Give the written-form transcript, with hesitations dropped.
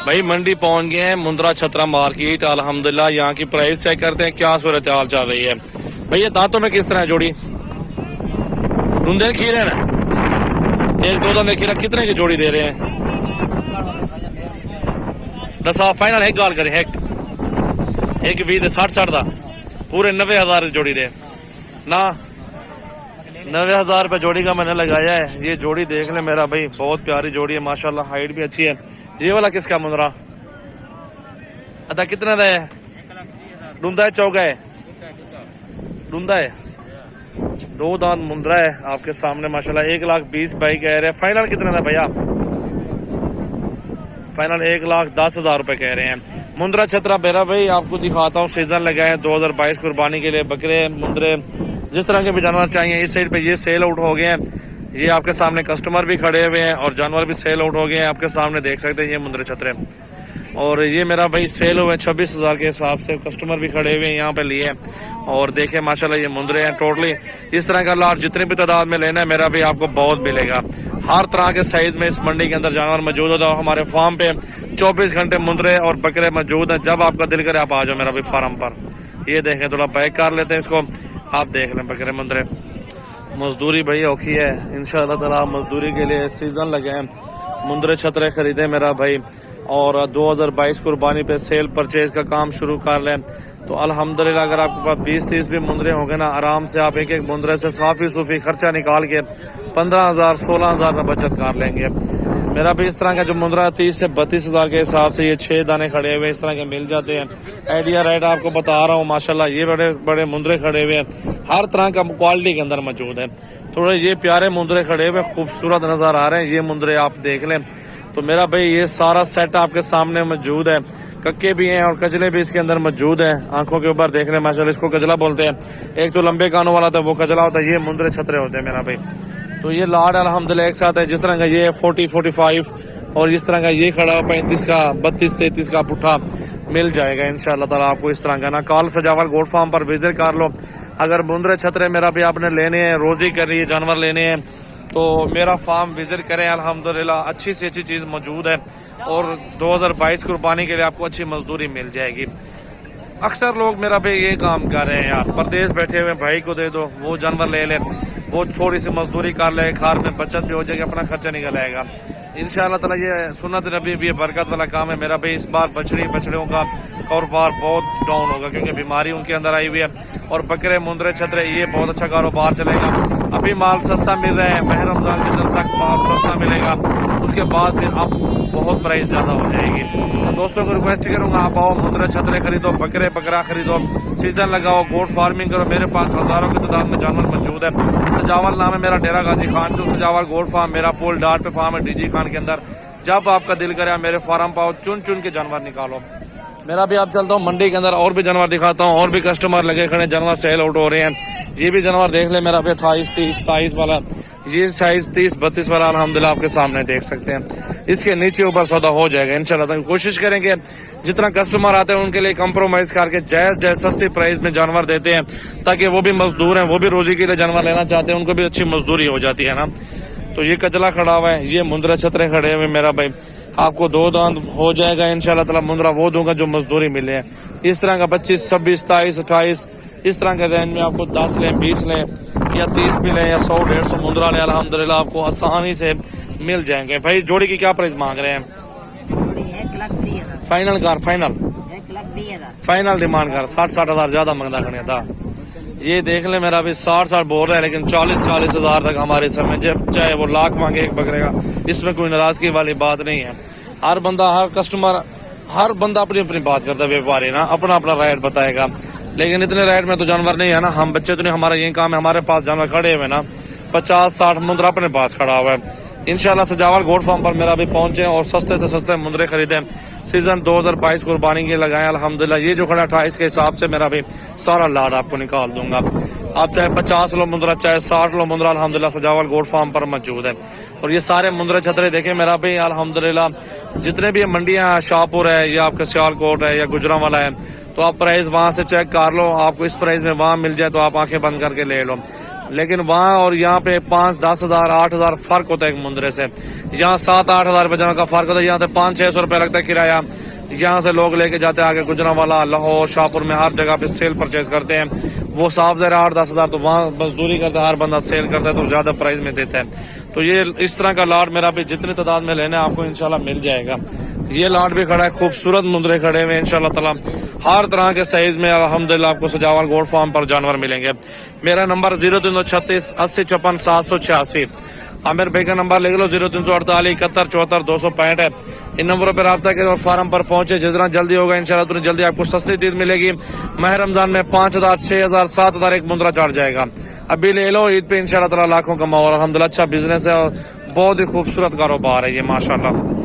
भाई मंडी पहुंच गए हैं, मुंद्रा छतरा मार्केट। अल्हम्दुलिल्लाह यहाँ की प्राइस चेक करते हैं क्या सूरत हाल चल रही है। भैया दांतों में किस तरह है जोड़ी? धुंधे खीरे ना, एक दो दाने खीरा कितने की जोड़ी दे रहे हैं? दसा फाइनल एक गाल करे एक 20 60 का पूरे 90,000 जोड़ी दे ना। 90,000 रुपये जोड़ी का मैंने लगाया है। ये जोड़ी देख ले मेरा भाई, बहुत प्यारी जोड़ी है माशाल्लाह, हाइट भी अच्छी है। ये वाला किसका मुंद्रा? अदा कितना का है? डूंदा है चौका है? डूंदा है, 2 दांत मुंद्रा है आपके सामने माशाल्लाह। 1,20,000 भाई कह रहे हैं। फाइनल कितना था भैया? फाइनल 1,10,000 रुपये कह रहे हैं। मुंद्रा छतरा बेरा भाई आपको दिखाता हूँ, सीजन लगा है 2022 कुर्बानी के लिए। बकरे मुंद्रे जिस तरह के भी जानवर चाहिए। इस साइड पे ये सेल आउट हो गए हैं। ये आपके सामने कस्टमर भी खड़े हुए हैं और जानवर भी सेल आउट हो गए हैं। आपके सामने देख सकते हैं ये मुंद्रे छतरे। और ये मेरा भाई सेल हुए 26,000 के हिसाब से। कस्टमर भी खड़े हुए हैं यहाँ पे लिए। और देखे माशाल्लाह ये मुंद्रे हैं टोटली। इस तरह का लाट जितनी भी तादाद में लेना है मेरा भी आपको बहुत मिलेगा। हर तरह के साइज में इस मंडी के अंदर जानवर मौजूद होता है। हमारे फार्म पे 24 घंटे मुंद्रे और बकरे मौजूद हैं। जब आपका दिल करे आप आ जाओ मेरा भी फार्म पर। ये देखें, थोड़ा पैक कर लेते हैं इसको, आप देख लें बकरे मुंद्रे। मजदूरी भाई औखी है, इंशाअल्लाह ताला मजदूरी के लिए सीजन लगे हैं। मुंद्रे छतरे खरीदे मेरा भाई और 2022 कुर्बानी पे सेल परचेज का काम शुरू कर लें तो अल्हम्दुलिल्लाह अगर आपके पास 20-30 भी मुंद्रे होंगे ना, आराम से आप एक एक मुंद्रे से साफी सूफी खर्चा निकाल के 15,000 16,000 में बचत कर लेंगे। मेरा भी इस तरह का जो मुंद्रा 30 से 32,000 के हिसाब से ये 6 दाने खड़े हुए इस तरह के मिल जाते हैं। आइडिया राइट आपको बता रहा हूँ माशाल्लाह। ये बड़े बड़े मुंद्रे खड़े हुए हैं, हर तरह का क्वालिटी के अंदर मौजूद है। थोड़े ये प्यारे मुंद्रे खड़े हुए खूबसूरत नजर आ रहे हैं। ये मुंद्रे आप देख लें तो मेरा भाई ये सारा सेट आपके सामने मौजूद है। कक्के भी हैं और कजले भी इसके अंदर मौजूद हैं। आंखों के ऊपर देख रहे हैं माशाल्लाह, इसको कजला बोलते हैं। एक तो लंबे कानों वाला था वो कजला होता है, ये मुंद्रे छतरे होते हैं मेरा भाई। तो ये लाड अल्हम्दुलिल्लाह एक साथ है। जिस तरह का ये 40-45 और इस तरह का ये खड़ा 35 का 32-33 का पुट्ठा मिल जाएगा इंशाल्लाह ताला आपको इस तरह का ना। कॉल सजावल गोट फार्म पर विजिट कर लो। अगर मुंद्रे छतरे मेरा भी आपने लेने हैं, रोजी करनी है, जानवर लेने हैं तो मेरा फार्म विजिट करें। अल्हम्दुलिल्लाह अच्छी से अच्छी चीज़ मौजूद है और 2022 कुर्बानी के लिए आपको अच्छी मजदूरी मिल जाएगी। अक्सर लोग मेरा भी ये काम कर रहे हैं यार, परदेश बैठे हुए भाई को दे दो, वो जानवर ले ले, वो थोड़ी सी मजदूरी कर ले, खार में बचत भी हो जाएगी, अपना खर्चा निकल आएगा इंशाअल्लाह ताला। ये सुन्नत नबी भी बरकत वाला काम है मेरा भाई। इस बार बछड़ों का कारोबार बहुत डाउन होगा क्योंकि बीमारी उनके अंदर आई हुई है। और बकरे मुंद्रे छतरे ये बहुत अच्छा कारोबार चलेगा। अभी माल सस्ता मिल रहा है, माह रमजान के दिन तक माल सस्ता मिलेगा, उसके बाद फिर अब बहुत प्राइस ज्यादा हो जाएगी। तो दोस्तों को रिक्वेस्ट करूंगा आप आओ, मुंद्रे छतरे खरीदो, बकरा खरीदो, सीजन लगाओ, गोट फार्मिंग करो। मेरे पास हजारों की तादाद में जानवर मौजूद है। सजावल नाम है मेरा, डेरा गाजी खान से सजावल गोट फार्म मेरा पोल डाट पे फार्म है डीजी खान के अंदर। जब आपका दिल करे मेरे फार्म पाओ, चुन चुन के जानवर निकालो मेरा भी। आप चलता हूँ मंडी के अंदर और भी जानवर दिखाता हूँ। और भी कस्टमर लगे खड़े, जानवर सेल आउट हो रहे हैं। ये भी जानवर देख ले मेरा भी 28, 30, 27 वाला, ये साइज 30, 32 वाला अल्हम्दुलिल्लाह आपके सामने देख सकते हैं। इसके नीचे ऊपर सौदा हो जाएगा इंशाल्लाह। कोशिश करेंगे जितना कस्टमर आते हैं उनके लिए कंप्रोमाइज करके जायज सस्ती प्राइस में जानवर देते हैं ताकि वो भी मजदूर हैं, वो भी रोजी के लिए जानवर लेना चाहते हैं, उनको भी अच्छी मजदूरी हो जाती है ना। तो ये कजला खड़ा हुआ है, ये मुंद्रा छतरे खड़े हुए मेरा भाई। आपको 2 दांत हो जाएगा इंशाल्लाह ताला। मुंद्रा वो दूंगा जो मजदूरी मिले है। इस तरह का 25, 26, 27, 28 इस तरह के रेंज में आपको 10 लें, 20 लें या 30 भी लें या 100-150 मुंद्रा लें, अल्हम्दुलिल्लाह आपको आसानी से मिल जाएंगे। भाई जोड़ी की क्या प्राइस मांग रहे हैं? फाइनल कर, फाइनल डिमांड कर 60-60 हजार ज्यादा मंगना खड़े था। ये देख ले मेरा भी 60 बोल रहा है लेकिन 40-40 हजार तक हमारे समय, जब चाहे वो लाख मांगे एक बकरे का, इसमें कोई नाराजगी वाली बात नहीं है। हर बंदा, हर कस्टमर, हर बंदा अपनी अपनी बात करता है। व्यापारी ना अपना अपना रेट बताएगा, लेकिन इतने रेट में तो जानवर नहीं है ना। हम बच्चे तो नहीं, हमारा यही काम है। हमारे पास जानवर खड़े हुए ना 50-60 मुंद्रा अपने पास खड़ा हुआ है। इंशाल्लाह सजावल गोट फार्म पर मेरा भी पहुंचे और सस्ते से सस्ते मुंद्रे खरीदे। सीजन 2022 कुर्बानी के लगाए अल्हम्दुलिल्लाह। ये जो खड़ा 28 के हिसाब से मेरा भी सारा लाड आपको निकाल दूंगा। आप चाहे 50 किलो मुंद्रा, चाहे 60 किलो मुंद्रा अल्हम्दुलिल्लाह सजावल गोट फार्म पर मौजूद है। और ये सारे मुंद्रे छतरे देखे मेरा भी अल्हम्दुलिल्लाह। जितने भी मंडियां, शाहपुर है या आपका सियालकोट है या गुजरांवाला है, तो आप प्राइस वहां से चेक कर लो। आपको इस प्राइस में वहां मिल जाए तो आप आंखें बंद करके ले लो। लेकिन वहाँ और यहाँ पे 5-10 हजार 8 हजार फर्क होता है एक मुंद्रे से। यहाँ 7-8 हजार रुपए जनों का फर्क होता है, यहाँ से 500-600 रुपए लगता है किराया। यहाँ से लोग लेके जाते हैं आगे गुजरांवाला, लाहौर, शाहपुर में हर जगह पे सेल परचेज करते हैं। वो साफ जरा 8-10 हजार तो वहाँ मजदूरी करता है, हर बंदा सेल करता है तो ज्यादा प्राइस में देता है। तो ये इस तरह का लाट मेरा भी जितनी तादाद में लेना है आपको इंशाल्लाह मिल जाएगा। ये लाट भी खड़ा है, खूबसूरत मुंदरे खड़े हुए इंशाल्लाह ताला, हर तरह के साइज में अल्हम्दुलिल्लाह आपको सजावल गोल्ड फार्म पर जानवर मिलेंगे। मेरा नंबर 0336 80 56 786। आमिर भाई का नंबर लिख लो 0348 71 74 265 है। इन नंबरों पर रब्ता करें और फार्म पर पहुंचे। जितना जल्दी होगा इंशाल्लाह उतनी जल्दी आपको सस्ती चीज मिलेगी। माह रमजान में 5000 6000 7000 एक मुंद्रा चढ़ जाएगा। अभी ले लो, ईद पे इंशाल्लाह ताला लाखों कमाओ और अल्हम्दुलिल्लाह अच्छा बिजनेस है और बहुत ही खूबसूरत कारोबार है ये माशाल्लाह।